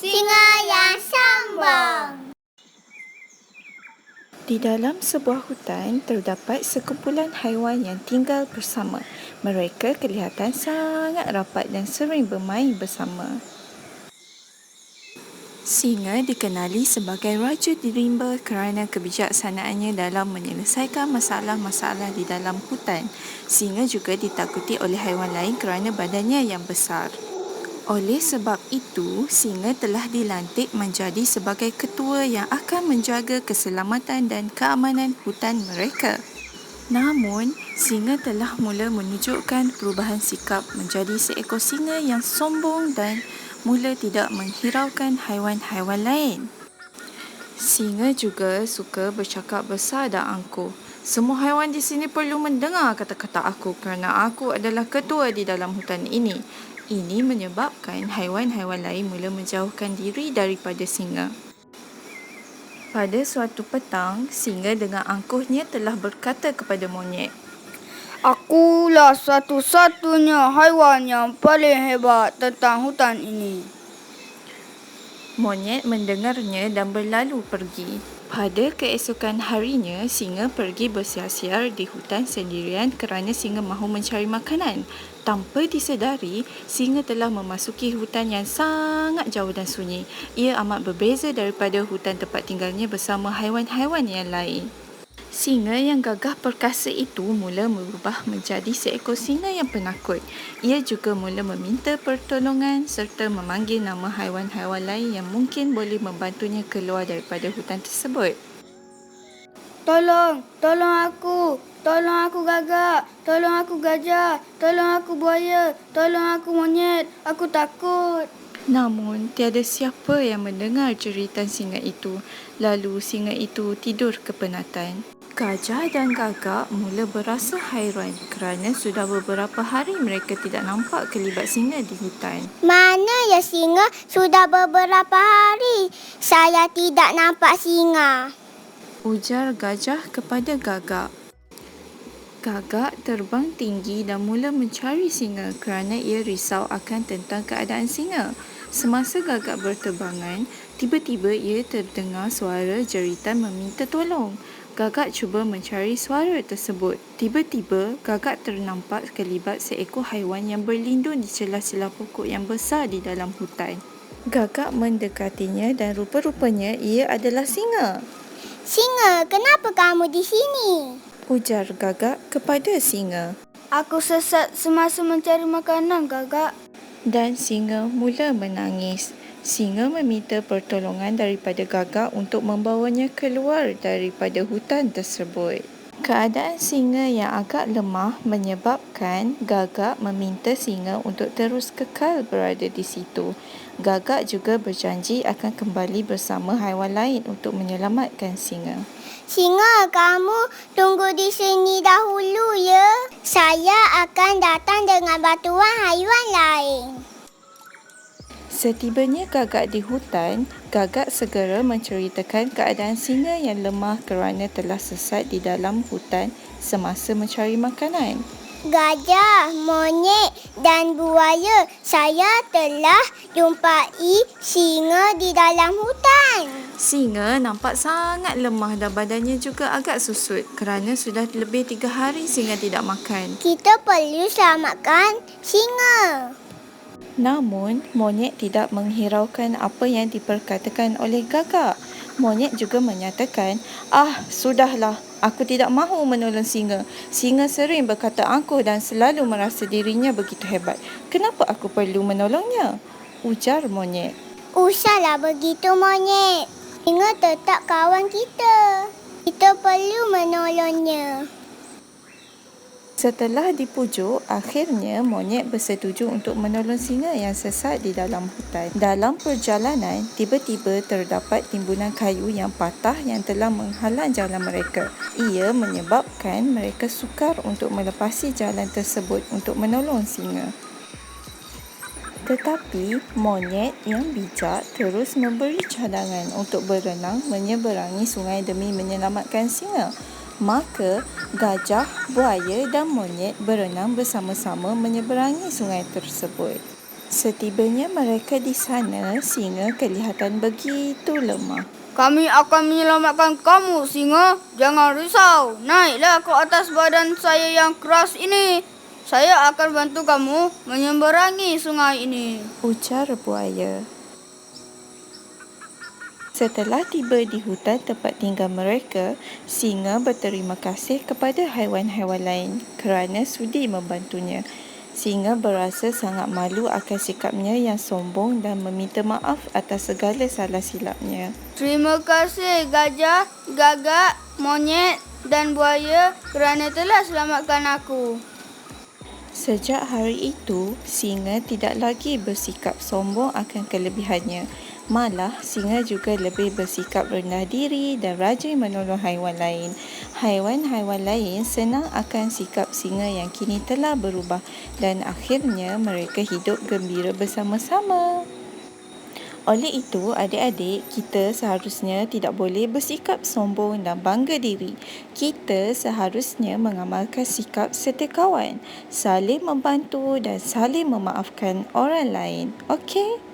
Singa yang sombong. Di dalam sebuah hutan terdapat sekumpulan haiwan yang tinggal bersama. Mereka kelihatan sangat rapat dan sering bermain bersama. Singa dikenali sebagai raja di rimba kerana kebijaksanaannya dalam menyelesaikan masalah-masalah di dalam hutan. Singa juga ditakuti oleh haiwan lain kerana badannya yang besar. Oleh sebab itu, singa telah dilantik menjadi sebagai ketua yang akan menjaga keselamatan dan keamanan hutan mereka. Namun, singa telah mula menunjukkan perubahan sikap menjadi seekor singa yang sombong dan mula tidak menghiraukan haiwan-haiwan lain. Singa juga suka bercakap besar dan angkuh. Semua haiwan di sini perlu mendengar kata-kata aku kerana aku adalah ketua di dalam hutan ini. Ini menyebabkan haiwan-haiwan lain mula menjauhkan diri daripada singa. Pada suatu petang, singa dengan angkuhnya telah berkata kepada monyet, Akulah satu-satunya haiwan yang paling hebat tentang hutan ini. Monyet mendengarnya dan berlalu pergi. Pada keesokan harinya, singa pergi bersiar-siar di hutan sendirian kerana singa mahu mencari makanan. Tanpa disedari, singa telah memasuki hutan yang sangat jauh dan sunyi. Ia amat berbeza daripada hutan tempat tinggalnya bersama haiwan-haiwan yang lain. Singa yang gagah perkasa itu mula berubah menjadi seekor singa yang penakut. Ia juga mula meminta pertolongan serta memanggil nama haiwan-haiwan lain yang mungkin boleh membantunya keluar daripada hutan tersebut. Tolong aku gagak, tolong aku gajah, tolong aku buaya, tolong aku monyet, aku takut. Namun, tiada siapa yang mendengar jeritan singa itu. Lalu, singa itu tidur kepenatan. Gajah dan gagak mula berasa hairan kerana sudah beberapa hari mereka tidak nampak kelibat singa di hutan. Mana ya singa? Sudah beberapa hari saya tidak nampak singa. Ujar gajah kepada gagak. Gagak terbang tinggi dan mula mencari singa kerana ia risau akan tentang keadaan singa. Semasa gagak berterbangan, tiba-tiba ia terdengar suara jeritan meminta tolong. Gagak cuba mencari suara tersebut. Tiba-tiba, gagak ternampak kelibat seekor haiwan yang berlindung di celah-celah pokok yang besar di dalam hutan. Gagak mendekatinya dan rupa-rupanya ia adalah singa. Singa, kenapa kamu di sini? Ujar gagak kepada singa. Aku sesat semasa mencari makanan, gagak. Dan singa mula menangis. Singa meminta pertolongan daripada gagak untuk membawanya keluar daripada hutan tersebut. Keadaan singa yang agak lemah menyebabkan gagak meminta singa untuk terus kekal berada di situ. Gagak juga berjanji akan kembali bersama haiwan lain untuk menyelamatkan singa. Singa, kamu tunggu di sini dahulu ya. Saya akan datang dengan bantuan haiwan lain. Setibanya gagak di hutan, gagak segera menceritakan keadaan singa yang lemah kerana telah sesat di dalam hutan semasa mencari makanan. Gajah, monyet dan buaya, saya telah jumpai singa di dalam hutan. Singa nampak sangat lemah dan badannya juga agak susut kerana sudah lebih 3 hari singa tidak makan. Kita perlu selamatkan singa. Namun, monyet tidak menghiraukan apa yang diperkatakan oleh gagak. Monyet juga menyatakan, sudahlah, aku tidak mahu menolong singa. Singa sering berkata angkuh dan selalu merasa dirinya begitu hebat. Kenapa aku perlu menolongnya? Ujar monyet. Usahlah begitu, monyet. Singa tetap kawan kita. Kita perlu menolongnya. Setelah dipujuk, akhirnya monyet bersetuju untuk menolong singa yang sesat di dalam hutan. Dalam perjalanan, tiba-tiba terdapat timbunan kayu yang patah yang telah menghalang jalan mereka. Ia menyebabkan mereka sukar untuk melepasi jalan tersebut untuk menolong singa. Tetapi, monyet yang bijak terus memberi cadangan untuk berenang menyeberangi sungai demi menyelamatkan singa. Maka, gajah, buaya dan monyet berenang bersama-sama menyeberangi sungai tersebut. Setibanya mereka di sana, singa kelihatan begitu lemah. Kami akan menyelamatkan kamu, singa. Jangan risau. Naiklah ke atas badan saya yang keras ini. Saya akan bantu kamu menyeberangi sungai ini. Ujar buaya. Setelah tiba di hutan tempat tinggal mereka, singa berterima kasih kepada haiwan-haiwan lain kerana sudi membantunya. Singa berasa sangat malu akan sikapnya yang sombong dan meminta maaf atas segala salah silapnya. Terima kasih gajah, gagak, monyet dan buaya kerana telah selamatkan aku. Sejak hari itu, singa tidak lagi bersikap sombong akan kelebihannya. Malah, singa juga lebih bersikap rendah diri dan rajin menolong haiwan lain. Haiwan-haiwan lain senang akan sikap singa yang kini telah berubah dan akhirnya mereka hidup gembira bersama-sama. Oleh itu, adik-adik, kita seharusnya tidak boleh bersikap sombong dan bangga diri. Kita seharusnya mengamalkan sikap setia kawan, saling membantu dan saling memaafkan orang lain. Okey?